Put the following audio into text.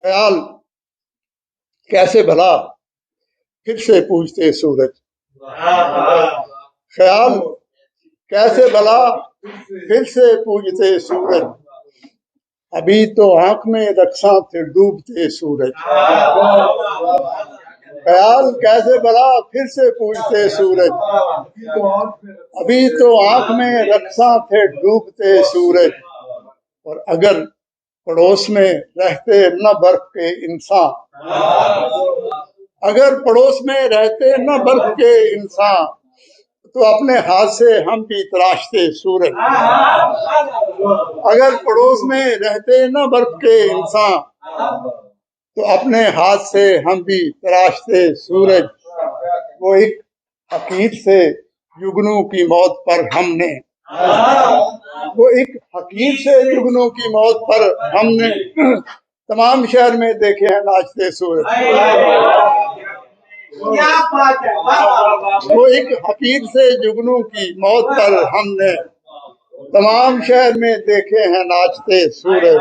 خیال کیسے بھلا پھر سے پوجتے سورج، خیال کیسے بھلا پھر سے پوجتے سورج، ابھی تو آنکھ میں رقصاں تھے ڈوبتے سورج، خیال کیسے بھلا پھر سے پوجتے سورج، ابھی تو آنکھ میں رقصاں تھے ڈوبتے سورج، اور اگر پڑوس میں رہتے نہ برف کے انسان، اگر پڑوس میں رہتے نہ برف کے انسان تو اپنے ہاتھ سے ہم بھی تراشتے سورج، اگر پڑوس میں رہتے نہ برف کے انسان تو اپنے ہاتھ سے ہم بھی تراشتے سورج، وہ ایک حقیر سے جگنوں کی موت پر ہم نے، وہ ایک حقیر سے جگنوں کی موت پر ہم نے تمام شہر میں دیکھے ہیں ناچتے سورج، وہ ایک حقیر سے جگنوں کی موت پر ہم نے تمام شہر میں دیکھے ہیں ناچتے سورج،